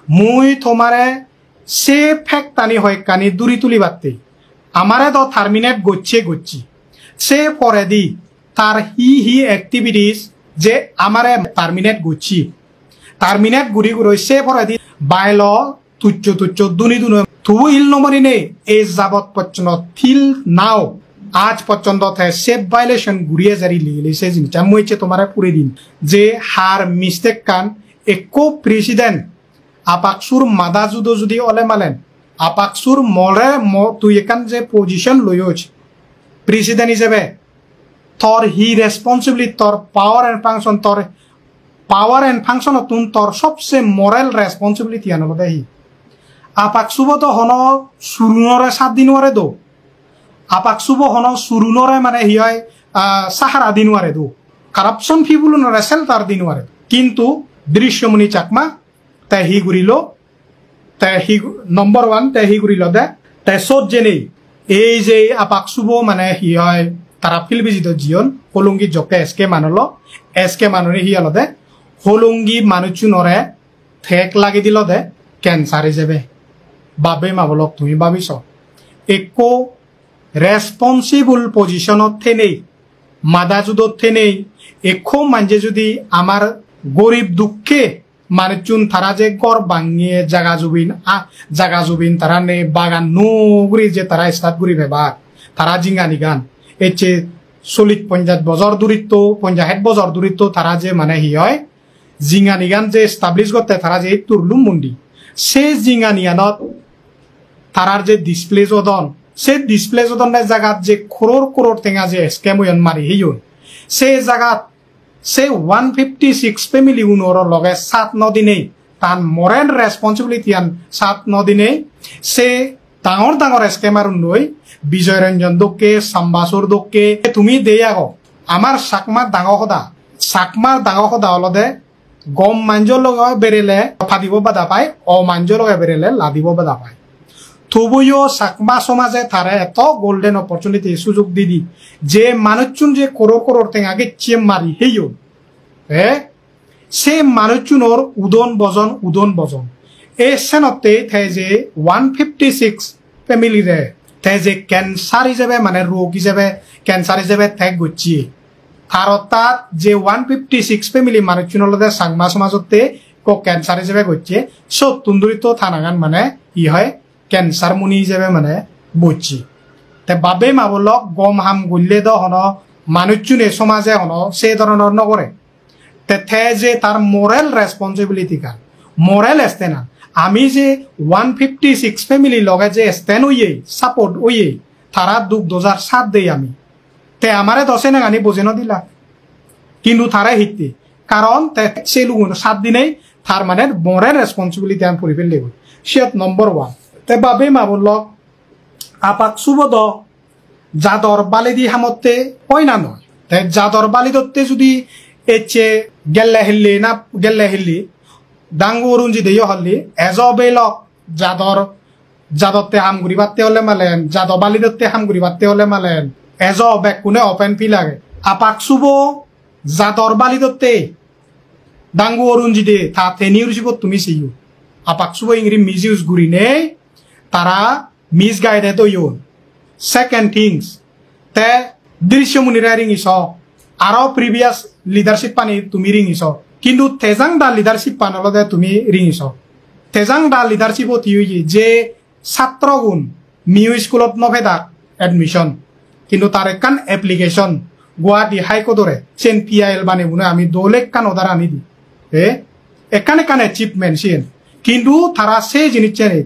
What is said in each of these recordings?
মুই তোমারে সে ফ্যাক্টানি হয় কানি দূরি তুলি বাড়তে আমারে তো টার্মিনেট গচ্ছি সে পরে দি তার হি অ্যাক্টিভিটিস যে আমারে টার্মিনেট গচ্ছি টার্মিনেট গুড়ি সে পরে দি বাইল তুচ্ছ দুনি তু ইল নমরি নেই এই যাবত পর্যন্ত থিল নাও আজ পর্যন্ত সেফ ভাইলেশন ঘুরিয়ে জারি লিখেছে জিনিসটা মুইছে তোমার পুরে দিন যে হার মিস্টেক কান একো প্রেসিডেন্ট আপাকসুর মাদা যুদো যদি অলে মালেন আপাকসুর মরে তুই এখান যে পজিশন লইছ প্রেসিডেন্ট হিসেবে তোর হি রেসপন্সিবিলিটি তোর পাওয়ার এন্ড ফাংশন তোর সবচেয়ে মরাল রেসপন্সিবিলিটি আনলো দেহি আপাকসুব তো হন সুরুনরে 7 দিন ওরে দো আপাকসুব হন সুরুনরে মানে হি হয় সাহারা দিন ওরে দো কারাপশন ফিবুল নরে সেলতার দিন ওরে কিন্তু দৃশ্যমণি চাকমা তাই হি ঘুরিল তাই হি নম্বর 1 তাই হি ঘুরিল দে তাই সত যে নেই এই যে আপাকসুব মানে হি হয় তারা ফিলবিজিত জিয়ন হলুঙ্গি জকে এসকে মানরে হি আলো দে হলুঙ্গি মানুচু নরে ঠেক লাগি দিল দে ক্যান্সার হিসেবে বাবে মাবলক তুমি ভাবিছ একো রেসপন্সিবল পজিশনত নেই মাদা যুদত নেই একো মানজে যদি আমার গরিব দুঃখে মানুষজন তারা যে গড় ভাঙিয়ে জাগা জুবিন তারা নে বাগান নুগুড়ি যে তারা স্টার্ট করি ভেবা তারা জিঙ্গানি গান এছে 40-50 বছর দূরিত্ব 50 বছর দূরিত্ব তারা যে মানে হি হয় জিঙ্গানি গান যে এস্টাবলিশ করতে তারা যে তুরলুম মন্ডি সে জিঙ্গানিয়ানত তারার যে ডিসপ্লে জদনের জায়গাত যে করোড় টেঙা যে স্ক্যাম হইন মারি হিয়ন সে জায়গাত সে 156 ফ্যামিলি উনর লগে 7-9 দিনেই তান মরেন রেসপন্সিবিলিটি আন 7-9 দিনেই সে ডাঙর স্ক্যামার নই বিজয় রঞ্জন দোকে সাম্বাসুর দোকে তুমি দেই আগো আমার সাকমার ডাঙর সদা হলদে গম মাঞ্জর লগে বেরেলে ফাদিব বাধা পায় অমাঞ্জর লগে বেরেলে লাদিব বাধা পায় তবুও সাকমা সমাজে তারা এত গোল্ডেন অপরচুনিটি সুযোগ দিদি যে মানুষজন যে করোড় টেঙাকে চিয়েম মারি হেইও সে মানুষজনের উদন বজন এই সেনতে তাই যে 156 ফ্যামিলিরে তাই যে ক্যান্সার হিসেবে মানে রোগ হিসেবে ক্যান্সার হিসেবে ত্যাগ গচ্ছিয়ে ভারতাত যে 156 ফ্যামিলি মানুষজনের সাংমা সমাজতে ক্যান্সার হিসেবে গচ্ছে সব তুন্দুরিত থানাগান মানে ই হয় ক্যান্সার মুনি হিসেবে মানে বুঝছি তে বাবে মাবলক গম হাম গুললে দ হন মানুষজনে সমাজে হন সে ধরনের নকরে তে যে তার মোরাল রেসপন্সিবিলিটি কার মোরাল এস্তেনা আমি যে 156 ফ্যামিলি লগে যে স্ট্যান্ড হইয়ে সাপোর্ট হইয়ে তারা 2007 দেই আমি তে আমারে 10 না গানি বোঝে দিলা কিন্তু তারা হিতে কারণ সে লোক 7 দিনেই তার মানে মোরাল রেসপন্সিবিলিটি আমি পড়ি ফেললে সে নম্বর 1 তে বাবে মাবলক আপাক সুবদ জাদর বালি দি হামতে হয় না নয় তে জাদর বালি দত্তে যদি এচে গেল্লে হিল্লি ডাঙ্গু অরুঞ্জি দেয় হল্লি এজবেল জাদতে হাম ঘুরি বাড়তে হলে মালেন জাদ বালি দত্তে হাম ঘুরি বাড়তে হলে মালেন এজ বেক কোনে ওপেন ফি লাগে আপাক সুব জাদর বালি দত্তে ডাঙ্গু অরুঞ্জি দে তা থেনিউর জীব তুমি সিও আপাক সুব ইংরি মিসইউজ ঘুরি নে তারা মিস গাইডে তো ইউন সেকেন্ড থিংস তে দৃশ্যমুনিরা রিঙিস আরো প্রিভিয়াস লিডারশিপ পানি তুমি রিঙিস কিন্তু তেজাং দা লিডারশিপ পানলদে তুমি রিঙিস তেজাং দা লিডারশিপ যে ছাত্রগুণ মিউ স্কুলত নভেদা এডমিশন কিন্তু তার একান এপ্লিকেশন গুয়াহাটি হাইকোর্টরে চেন PIL বানে বুনে আমি দোলেক কান ওদার আনি দি একান অ্যাচিভমেন্ট সেন কিন্তু তারা সে জিনিস চেনে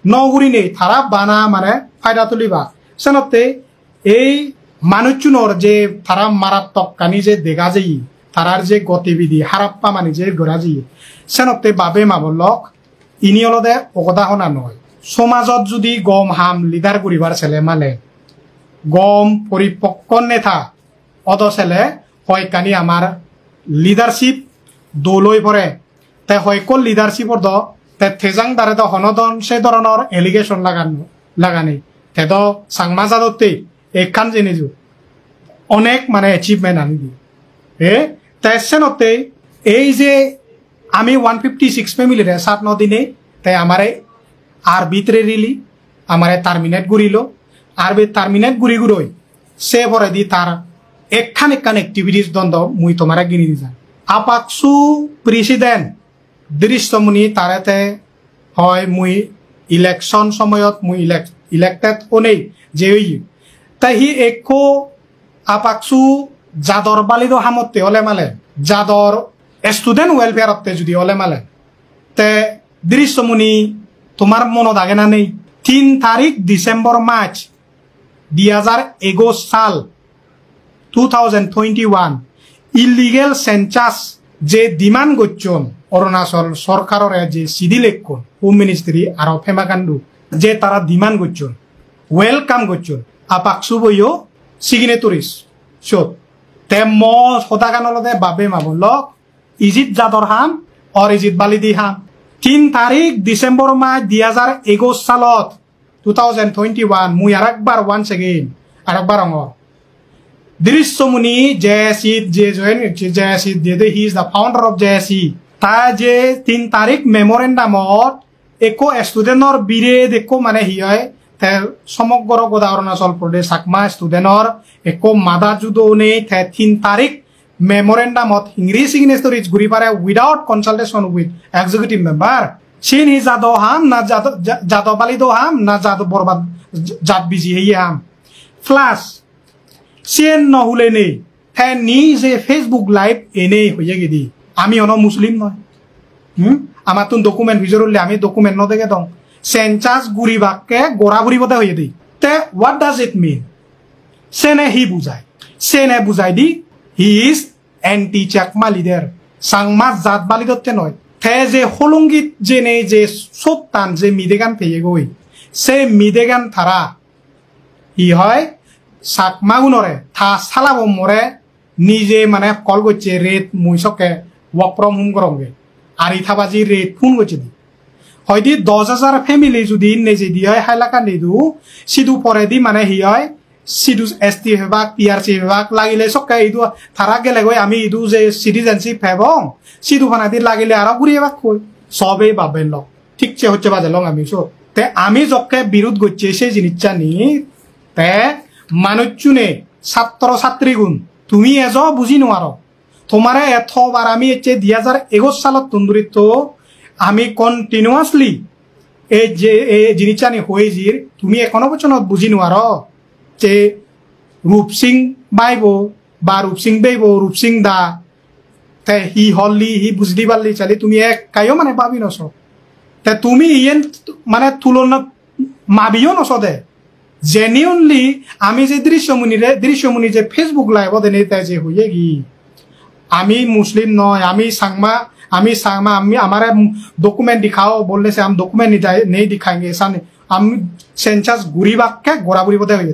নগুরি নেই তারা বানা মানে ফায়দা তুলিবা সেনতে এই মানুষজনের যে তারা মারাত্মক কানি যে দেখা যাই তারার যে গতিবিধি হারাপ্পা মানে যে গড়া যাই সেনতে বাবে মাবলক ইনি হলদে অকদাহনা নয় সমাজত যদি গম হাম লিডার করিবার ছেলে মানে গম পরিপক্ক নেতা অত ছেলে হয় কানি আমার লিডারশিপ দোলই পরে তে হয় কল লিডারশিপর দ তে থেজাং দারে তো হনদন সে ধরনের এলিগেশন লাগানি তে তো সাংমা জাদতে এখান জেনেছো অনেক মানে অ্যাচিভমেন্ট আনি দি তে সেনতে এই যে আমি 156 ফ্যামিলিরে 7 দিনে তাই আমারে আরবিট্রেরিলি আমারে টার্মিনেট করিল আরবি টার্মিনেট গুড়ি সে পরে দি তার একখান অ্যাক্টিভিটিস দ্বন্দ্ব মুই তোমারে গিনি দিজাম আপাকসু প্রেসিডেন্ট দৃশ্যমুনি তারেতে হয় মুই ইলেকশন সময়ত মুই ইলেক্টেড ওনেই যে তাই হি একো আপাকসু জাদর বালিদ হামতে ওলে মালে জাদর স্টুডেন্ট ওয়েলফেয়ারতে যদি ওলে মালে তে দৃশ্যমুনি তোমার মনত আগে না নেই 3 তারিখ ডিসেম্বর মার্চ 2021 সাল 2021 ইলিগেল সেন্সাস যে ডিমান্ড করছেন অরুণাচল সরকারের যে সিডি লেখন হোম মিনিস্ট্রি আর ফেমাকান্ডু যে তারা ডিমান্ড করছেন ওয়েলকাম করছেন আপাকসু বইও সিগনেটরিস শোধ তে ম সদাগানলতে বাবে মাবল ইজিত জাদর হাম আর ইজিত বালিদি হাম 3 তারিখ ডিসেম্বর মাস 2021 সালত 2021 মুই আরেকবার ওয়ান্স এগেইন আরেকবার অঙ্গর দৃশ্যমুনি জেএসি যে join JAC they he is the founder of JAC তা যে 3 তারিখ মেমোরেন্ডামত একো স্টুডেন্টর বিরেদ একো মানে হি হয় সমগ্র গোদা অরুণাচল প্রদেশ সাকমা স্টুডেন্টর একো মাদা যুদো নেই 3 তারিখ মেমোরেন্ডামত হিংরি সিগনেচারিজ ঘুরি পারে without consultation with executive member সিন হি জাদো হাম না জাদো বালিদো হাম না জাদো বরবাদ জাত বিজি হে হাম ফ্লাশ সিন নহলে নেই হ্যাঁ নিজে ফেসবুক লাইভ এনেই হয়ে গেদি আমি অন মুসলিম নয় আমার তো ডকুমেন্ট ভিজরলে আমি ডকুমেন্ট নদেগে দং সেন্সাস গুড়ি বাক্যে গোড়া ঘুরিবতে হয়ে দিই তে হোয়াট ডাজ ইট মিন সেনে হি বুঝাই দি he is anti Chakma leader Sangma জাত বালিদতে নয় থে যে হলঙ্গিত যে নেই যে সোত্তান যে মিদেগান পেয়ে গই সে মিদেগান থারা হি হয় সাকমা গুণরে থা সালাব মরে নিজে মানে কল করছে রেট মুইসকে ওয়ার্ক ফ্রম হোম করঙ্গে আর ইথাবাজি রেট ফোন করছে দি হয়তো 10,000 ফ্যামিলি যদি নিজে দিয়ে হয় হাইলাকা নিদু সিধু পরে দি মানে হি হয় সিধু এসটি বিভাগ পিআরসি বিভাগ লাগিলে সকে ইদু থারা গেলে গই আমি ইদু যে সিটিজেনশিপ হেবং সিধু ফানা দি লাগিলে আর ঘুরিয়ে বাক কই সবে ভাবেন ল ঠিকছে হচ্ছে বাজে লং আমি সব তে আমি যকে বিরোধ করছে সেই জিনিসটা নি তে মানুষজনে ছাত্র ছাত্রী গুণ তুমি এজ বুঝি নোয়ার তোমারে এথবার আমি 2021 সালত তন্দুরিত আমি কন্টিনিউয়াসলি এই যে জিনিসটা নি হয়েছির তুমি এখনো বছর বুঝি নোয়ার যে রূপসিং বাইব বা রূপসিং বেইব রূপসিং দা তে হি হললি হি বুঝলি পারলি চালি তুমি এক কাইও মানে পাবি নস তে তুমি ইয়েন মানে তুলনা মাবিও নস দে জেনিউনলি আমি যে দৃশ্যমুনি যে ফেসবুক লাইভ দেনে তাই যে হয়ে গি আমি মুসলিম নয় আমি সাংমা আমি আমার डॉक्यूमेंट दिखाओ बोलने से हम डॉक्यूमेंट नहीं दिखाएंगे ऐसा नहीं हम सेंसास गुरी बाक्के गोरा गुरी बदे हुए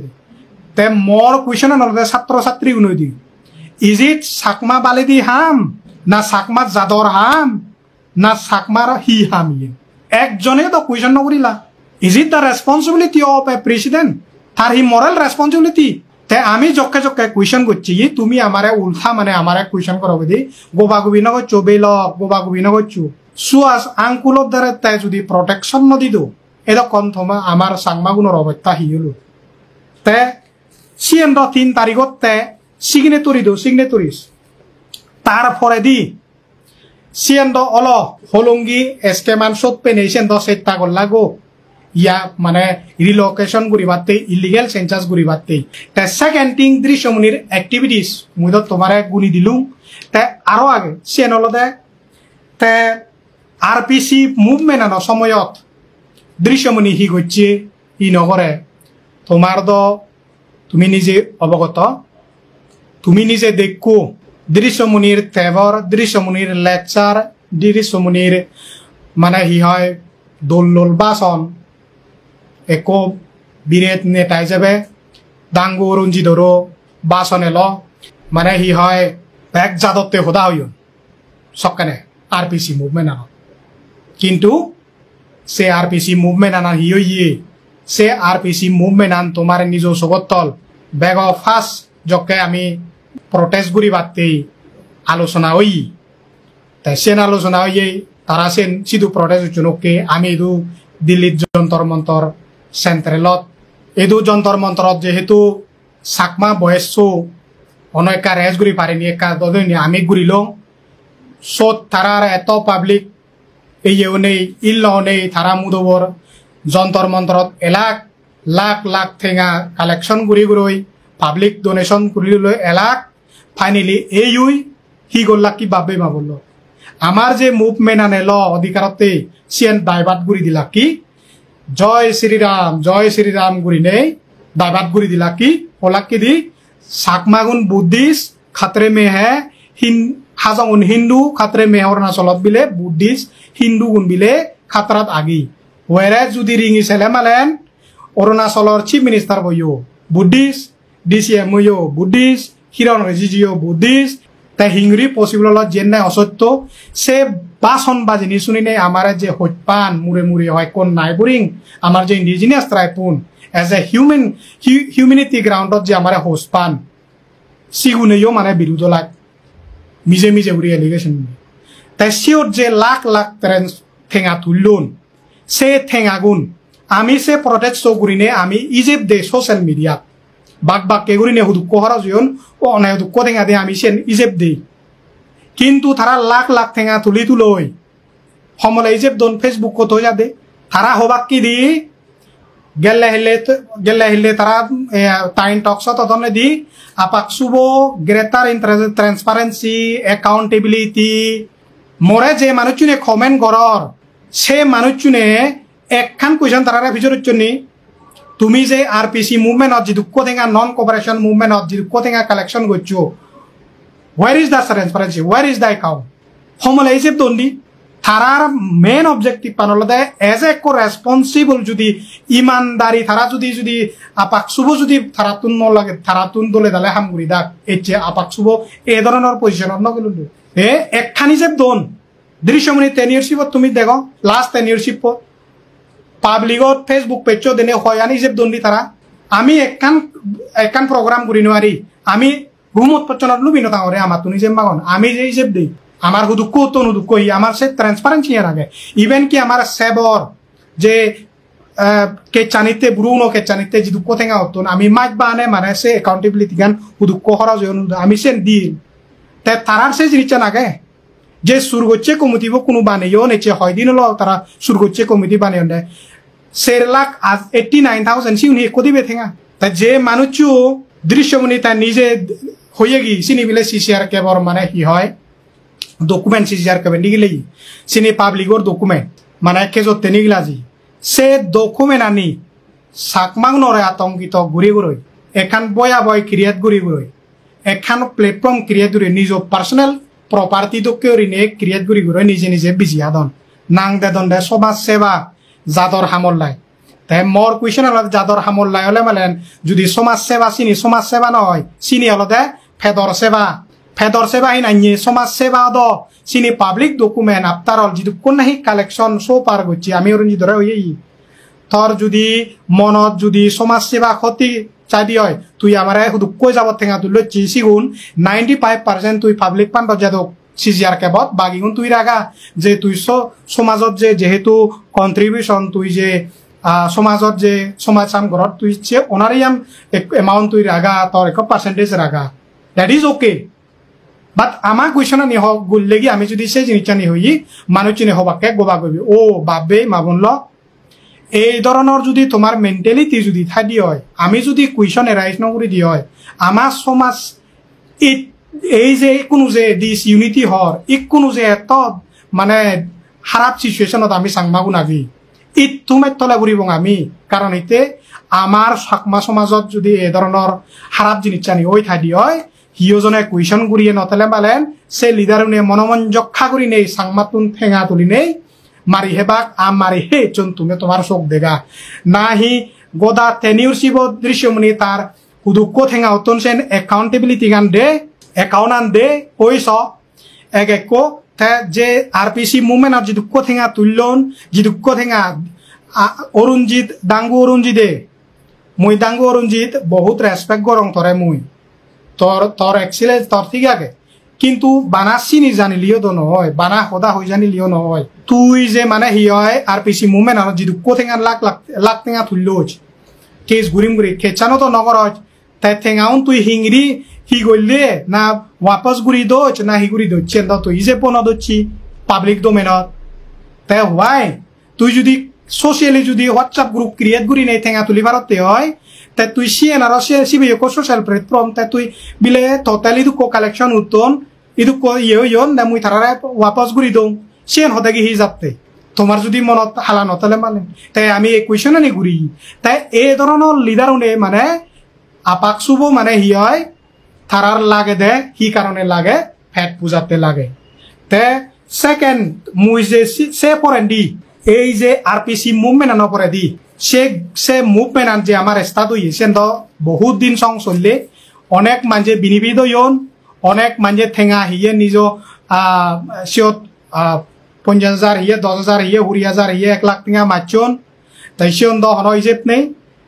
ते मोर क्वेश्चन नलदे छात्र छात्री उनई दी इज इट साकमा बालिदी हाम ना साकमा जादर हाम ना साकमार हि हाम ये एक जने तो क्वेश्चन नकरिला is it the responsibility of a president तार हि मोरल रेस्पॉन्सिबिलिटी তে আমি জকে জকে কুয়েশন করছি তুমি আমারে উল্টা মানে আমারে কুয়েশন করো বুঝি গোবাগুবি ন করছো বেল গোবাগুবি ন করছো সুয়াস আঙ্কুলত দ্বারা তাই যদি প্রটেকশন নদি দো এটা কম থমা আমার সাংমাগুণর অবস্থা হিলো তে সিএন 3 তারিখত তে সিগনেটরিস তারপরে দি সিএন অল হলঙ্গি এসকেমান সত পেনেছেন সেটা করলা গো ইয়া মানে রিলোকেশন করিবাতে ইলিগেল সেন্সাস করিবাতে তে সেকেন্ড থিং দৃশ্যমুনির অ্যাক্টিভিটিস মুই তো তোমারে গুনি দিলুম তে আরো আগে চেনলতে তে আরপিসি মুভমেন্ট আনো সময়ত দৃশ্যমুনি হি করছে ই নগরে তোমার দ তুমি নিজে অবগত তুমি নিজে দেখো দৃশ্যমুনির ফেভার দৃশ্যমুনির লেকচার দৃশ্যমুনির মানে হি হয় দোল বাসন একো বিরেত নেতা হিসেবে ডাঙ্গু রঞ্জিতরও বাসন এলো মানে হি হয় এক জাদতে হোদা হইন সবখানে আরপিসি মুভমেন্ট আনো কিন্তু সে আরপিসি মুভমেন্ট আনা হি হইয়ে সে আরপিসি মুভমেন্ট আন তোমার নিজ সগতল বেগ ফার্স্ট যকে আমি প্রটেস্ট করি বাড়তেই আলোচনা হই তাই সেন আলোচনা হয়ে তারা সেন সিধু প্রটেস্ট হচ্ছেন ওকে আমি এদু দিল্লির যন্তর মন্তর সেন্ট্রেলত এদু যন্তর মন্তরত যেহেতু সাকমা বয়স অনেক রেজ ঘুরি পারিনি একা দদনি আমি ঘুরিলং সত তারার এত পাবলিক এইও নেই ইল্ল নেই তারা মুদবর যন্তর মন্তরত এলাক লাখ লাখ ঠেঙা কালেকশন ঘুরি ঘুরই পাবলিক ডোনেশন ঘুরি লৈ এলাক ফাইনালি এইউই হি গল্লা কি বাবে মা বললো আমার যে মুভমেন্ট আনে ল অধিকারতে সিএন দায়বাদ ঘুরি দিলা কি জয় শ্রীরাম ঘুরি নেই দায়বাদ ঘুরি দিলা কি ওলাক কি দি সাকমাগুন বুদ্ধিস্ট খাতরে মে হ্যাঁ হাজং হিন্দু খাতরে মে অরুণাচলত বিলে বুদ্ধিস্ট হিন্দু গুণ বিলে খাতরাত আগি ওয়ারে যদি রিঙি ছেলে মালেন অরুণাচলর চিফ মিনিস্টার বইও বুদ্ধিস্ট ডিসিএম বইও বুদ্ধিস্ট হিরণ রিজিজিও বুদ্ধিস্ট তাই হিংরি পসিবল হল যেন অসত্য সে বাসন বাজিনি শুনি নেই আমার যে হইপান মুড়ে মুড়ে হয় কোন নাই বুরিং আমার যে ইন্ডিজিনিয়াস ট্রাইপুন এজ এ হিউম্যানিটি গ্রাউন্ডত যে আমার হোস্ট পান সিগুনেও মানে বিরুদ্ধ লাগ মিজে মিজে উড়ি এলিগেশন তাই সিওর যে লাখ লাখ ঠেঙা তুললুন সে ঠেঙাগুন আমি সে প্রটেস্ট করিনে আমি ইজিপ্ট দে সোশ্যাল মিডিয়া বাক বাক কেগুরিনে হুদুক্ষ হরা জয়ন ও অনেক হুদুক্ষ ঠেঙা দে আমি সেন ইজিপ্ট দেই কিন্তু তারা লাখ লাখ ঠেঙা তুলি তুলই সমলে ইজিপ্ট দন ফেসবুক কত যা দে তারা হবাক কি দি গেলে হিলে তারা টাইম টকস তদনে দি আপাক শুভ গ্রেটার ট্রান্সপারেন্সি একাউন্টেবিলিটি মরে যে মানুষজনে কমেন্ট করর সে মানুষজনে একখান কুয়েশন তারা ভিতরের জন্য তুমি যে আরপিসি মুভমেন্ট যে দুঃখ থেকে নন কোপারেশন মুভমেন্ট যে দুঃখ থেকে কালেকশন করছো where is the transparency where is the account সমলে হিসেব দন্ডি তারার মেন অবজেক্টিভ পানলতে এজ এ রেসপন্সিবল যদি ইমানদারি তারা যদি আপাক শুভ যদি তারাতুন নলাগে তারাতুন দলে দালে হামগুড়ি দাক এই যে আপাক শুভ এই ধরনের পজিশনত নগেল একখান হিসেব দন দৃশ্যমণি টেনিয়রশিপত তুমি দেখো লাস্ট টেনিয়রশিপ পাবলিকত ফেসবুক পেজও দেনে হয়ান হিসেব দন্ডি তারা আমি একখান প্রোগ্রাম করি নোৱাৰি আমি রুমত পচনত লুবিনো তাহলে আমার তুমি যে মাগন আমি যে হিসেব দিই আমার হুদুক্ষ তো নুদুক্ষ আমার সে ট্রান্সপারেন্সি এর আগে ইভেন কি আমার সেবর যে কেচানিতে ব্রুনো কেচানিতে যে দুঃখ থেকে হতন আমি মাইক বানে মানে সে একাউন্টেবিলিটি গান হুদুক্ষ হরা জয়ন আমি সে দিল তাই তারার সে জিনিসটা নাগে যে সুরগচ্ছে কমিটিব কোনো বানিয়েও নেছে হয় দিন হলো তারা সুরগচ্ছে কমিটি বানিয়ে দেয় 7,89,000 সি উনি কদিবে থেঙা তাই যে মানুষ দৃশ্যমণি তার নিজে হয়ে গি চিনি বিলে সিসিআর কেবর মানে কি হয় ডকুমেন্ট সিসিআর কেবে নিগিলেই চিনি পাবলিকর ডকুমেন্ট মানে কেজত নিগিলাজি সে ডকুমেন্ট আনি সাকমাং নরে আতঙ্কিত ঘুরি ঘুরই এখান বয়া বয় ক্রিয়েট ঘুরি ঘুরই এখান প্ল্যাটফর্ম ক্রিয়েট ঘুরি নিজ পার্সোনাল প্রপার্টি দোকে রিনে ক্রিয়েট ঘুরি ঘুরই নিজে নিজে বিজি আদন নাং দেদন দে সমাজ সেবা জাদর হামল্লাই তাই মর কুইশন হল জাদর হামল্লাই হলে মানে যদি সমাজ সেবা সমাজ সেবা নয় চিনি হলতে ফেদর সেবা হি নাইয়ে সমাজ সেবা দ চিনি পাবলিক ডকুমেন্ট আপনার হল যদি কোন নাহি কালেকশন শো পার করছি আমি অরুণ ধরে হয়ে তোর যদি মনত যদি সমাজ সেবা ক্ষতি চাই হয় তুই আমার দুঃখ যাব ঠেঙা তুই লচ্ছি সিগুন 95% তুই পাবলিক পান্ড যাদক সিজিআর কেবত বাগিগুন তুই রাগা যে তুই সমাজত যে যেহেতু কন্ট্রিবিউশন তুই যে সমাজত যে সমাজ সাম ঘরত তুই যে ওনারই এমাউন্ট তুই রাগা তোর এক পার্সেন্টেজ রাগা দ্যাট ইজ ওকে বাট আমার কুয়েশন নি হোক গুললেগি আমি যদি সেই জিনিসটা নি হই মানুষ চিনি হবাকে গোবা গবি ও বাবে মাবুনল এই ধরনের যদি তোমার মেন্টালিটি যদি থাকি হয় আমি যদি কুয়েশন এরাইজ নকরি দি হয় আমার সমাজ এই যে কোনো যে ডিস ইউনিটি হর কোনো যে এত মানে খারাপ সিচুয়েশনত আমি সাংমাগু নাগি তুমি তলে ঘুরিব আমি কারণ এতে আমার সাকমা সমাজত যদি এই ধরনের খারাপ জিনিস জানি ওই থাকি হয় হিওজনে কুয়েশন ঘুরিয়ে নতলে পালেন সে লিডার মনোমঞ্জক্ষা করি নেই সাংমাতুন ঠেঙা তুলি নেই মারি হেবাক মারি হে চন তুমি তোমার চোখ দেখা না হি গোদা টেনিয়রশিপ দৃশ্যমণি তার হুদুক্ষ ঠেঙা অতন সেন একাউন্টেবিলিটি গান দে একাউন্ট দে পয়স এক যে আরপিসি মুভমেন্ট যে দুঃখ ঠেঙা তুললন যে দুঃখ ঠেঙা অরুণজিৎ ডাঙ্গু অরুণজিদে মুই ডাঙ্গু অরুণজিৎ বহুত রেসপেক্ট গরং তরে মুই তোর এক্সিলেন্স তোর ঠিক আগে কিন্তু বানা চিনি জানিলিও তো নহয় বানা সদা হৈ জানিলিও নহয় তুই যে মানে হি হয় RPC মুভমেন্ট আর যিটো কোথেঙা লাখ লাখ লাখ টেঙা থুললো কেস ঘুরিম ঘুরি খেচানো তো নগর তাই ঠেঙাউন তুই হিংরি হি গইলে না ওয়াপস ঘুরি দোচ না হি ঘুরি দোচ তুই যে পণ দচ্ছি পাবলিক ডোমেনত তাই হোয়াই তুই যদি সোশিয়ালি যদি হোয়াটসঅ্যাপ গ্রুপ ক্রিয়েট করি নেই ঠেঙা তুলি ভারতে হয় তাই তুই সিএন আর সিবিএ কো সোশ্যাল প্ল্যাটফর্ম তাই তুই বিলে টোটালি দুকো কালেকশন উত্তন ইদুকো ইয়ন না মুই তারারে ওয়াপস ঘুরি দৌ সিএন হতে হি যাতে তোমার যদি মনত হালা নতলে মানে তাই আমি এই কুয়েশন আনি ঘুরি তাই এই ধরনের লিডার উনে মানে আপাক শুভ মানে হি হয় তারার লাগে দে কি কারণে লাগে ফ্যাট পূজাতে লাগে তে সেকেন্ড মুই যে সে পরেন দি এই যে RPC মুভমেন্ট আনো পরে দি সে মুভমেন্ট যে আমার স্টার্ট হইছে তো বহুত দিন সং চললে অনেক মানজে বিনিবিদ ইয়ন অনেক মানজে ঠেঙা হিয়ে নিজ সিয়ত 50,000 হিয়ে 10,000 হিয়ে 20,000 হিয়ে 1 লাখ টেঙা মাচন তাই সিয়ন দ হন ইজেপ নেই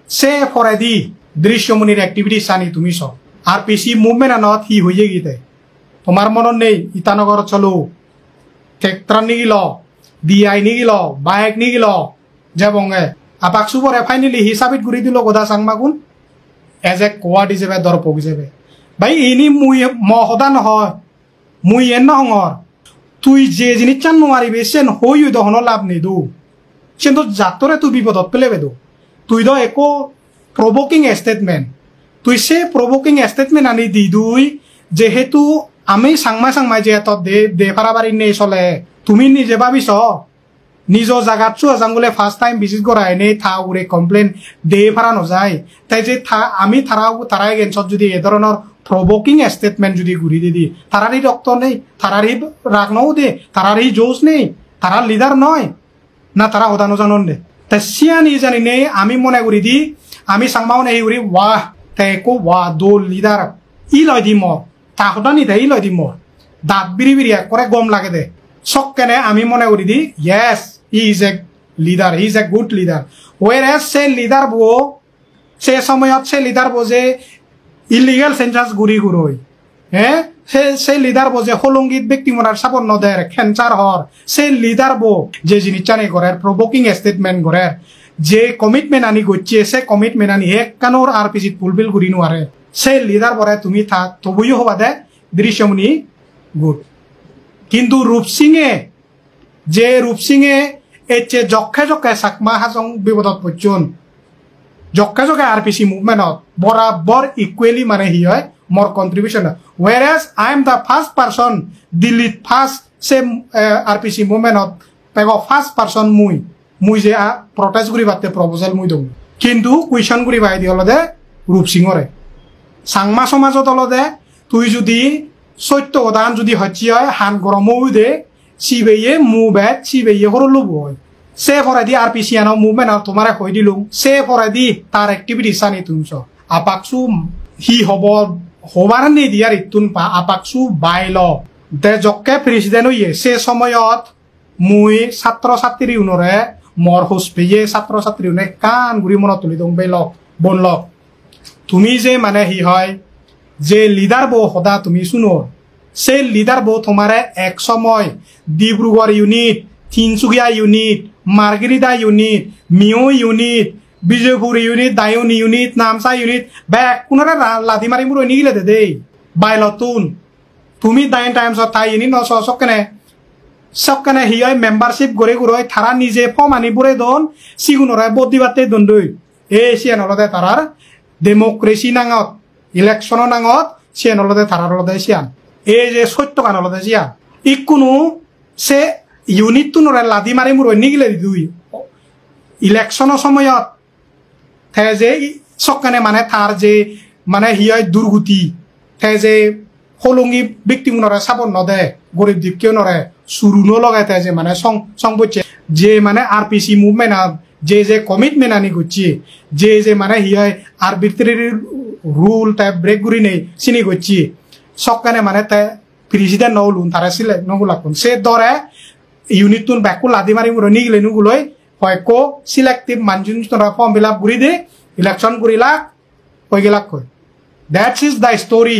সে পরে দি দৃশ্যমনির অ্যাক্টিভিটি সানি তুমি সব RPC মুভমেন্ট আনত হি হইয়ে গিতে তোমার মনত নেই ইটানগর চলো ট্রেক্টর নিগিল DI নিগিল বাইক নিগিল যাবঙ্গে আপাক সুবরে ফাইনালি হিসাবিত ঘুরি দিল গোদা সাংমাগুন এজ এ কোয়াড হিসেবে দরপক হিসেবে ভাই ইনি মুই মহদা নহয় মুই এন নহর তুই যে জিনিস চান নোৱাৰিবি সেন হই দহন লাভ নিদু সেন তো জাতরে তুই বিপদত পেলেবে দো তুই দ একো প্রভোকিং স্টেটমেন্ট তুই সে প্রভোকিং স্টেটমেন্ট আনি দি দুই যেহেতু আমি সাংমাই যে এত দে ফারাবারি নেই চলে তুমি নিজে ভাবিছ নিজ জায়গাত চু আজাঙ্গুলে ফার্স্ট টাইম ভিজিট করা এনে থা উড়ে কমপ্লেন দে ফারা নযায় তাই যে আমি তারা এগেন্সত যদি এ ধরনের প্রভোকিং স্টেটমেন্ট যদি ঘুরি দি তারারই রক্ত নেই তারারই রাগ নও দে তারারই জোশ নেই তারার লিডার নয় না তারা হদানো জানন দে তাই সিয়ানি জানি নেই আমি মনে করি দি আমি সাংমাও নেই উড়ি ওয়াহ তাই একো ওয়াহ দো লিডার ই লয় দি মর তা হদানি দে ই লয় দি মর দাঁত বিড়ি করে গম লাগে দে সক কেনে আমি মনে করি দি yes he is a leader he is a good leader whereas সে লিডার বো সে সময়ত সে লিডার বো যে ইলিগাল সেন্টাস ঘুরি ঘুরই হ্যাঁ সে লিডার বো যে হলঙ্গিত ব্যক্তি মরার সাপন নদের ক্যান্সার হর সে লিডার বো যে জিনিস জানি করে প্রভোকিং স্টেটমেন্ট করে যে কমিটমেন্ট আনি গচ্ছে সে কমিটমেন্ট আনি এক কানোর RPC ফুলফিল ঘুরি নোয়ারে সে লিডার বরে তুমি থাক তবুও হবা দে দৃশ্যমনি গুড কিন্তু রূপসিংয়ে এচে যক্ষে চাকমা হাজং বিপদত পর্যন যক্ষে RPC মুভমেন্টত বরাবর ইকুয়েলি মানে হি হয় more contribution whereas I am the first person দিল্লীত ফার্স্ট সে RPC মুভমেন্টত পেগ ফার্স্ট পার্সন মুই যে প্রটেস্ট করি বাতে প্রপোজাল মুই দম কিন্তু কুয়েশন করি বাই দি হলদে রূপসিংরে সাংমা সমাজত হলদে তুই যদি সত্য উদাহরণ যদি হচ্ছি হয় হান গরমও দে সিবেয়ে মুভেট সিবেয়ে হরলো হয় সে ফরাই দি RPC আনো মুভমেন্ট আর তোমারে কই দিলুম সে ফরাই দি তার অ্যাক্টিভিটি সানি তুমছো আপাকসু হি হবার নেই দিয়ার ইতুন পা আপাকসু বাইল দে যকে প্রেসিডেন্ট হইয়ে সে সময়ত মুই ছাত্র ছাত্রী উনরে মর হোস পেয়ে ছাত্র ছাত্রী উনে কান গুড়ি মনত তুলি দম বেলক বনলক তুমি যে মানে হি হয় যে লিডার বো সদা তুমি শুনো সে লিডার বো তোমারে এক সময় Dibrugarh unit Tinsukia unit Margherita unit Miao unit Bijoypur unit Diyun unit Namsai unit back কোনরে লাঠি মারি মুরই নিগিলে দে দেই বাইলতুন তুমি দাইন টাইমছত থাই ইউনিট নশ সবকানে হি হয় মেম্বারশিপ গড়ে গুড়ই তারা নিজে ফর্ম আনিবরে দন সিগুনরে বদি বাতে দন দই এ সিয়ান হলদে তারার ডেমোক্রেসি নাঙত ইলেকশন নাঙত সিয়ান হলদে তারার হলদে সিয়ান এই যে সত্য কান হলদে সিয়ান ইকুনো সে ইউনিট তো নরে লাদি মারি মুরই নিগিলে দুই ইলেকশনের সময়ত থে যে সবকানে মানে তার যে মানে হি হয় দুর্গতি থে যে হলঙ্গি ব্যক্তি নরে চাবন নদে গরিব দিক কেউ নরে সুরুনো লগাই যে মানে সংবচ্ছে যে মানে RPC মুভমেন্ট যে কমিটমেন্ট আনি করছে যে মানে হি হয় আরবিট্রারি রুল তাই ব্রেক গুড়ি নেই চিনি করছে সবকানে মানে তাই প্রেসিডেন্ট নলুন তারা সিলেক্ট নগুলাকুন সে দরে ইউনিট তুন ব্যাকু লাদি মারি মুরই নিগিলে নুগুলই হয়কো সিলেক্টিভ মানজুন ফর্ম ফিল আপ গুড়ি দে ইলেকশন গুড়িলাক হয়ে গেলাক দ্যাটস ইজ দ্য স্টোরি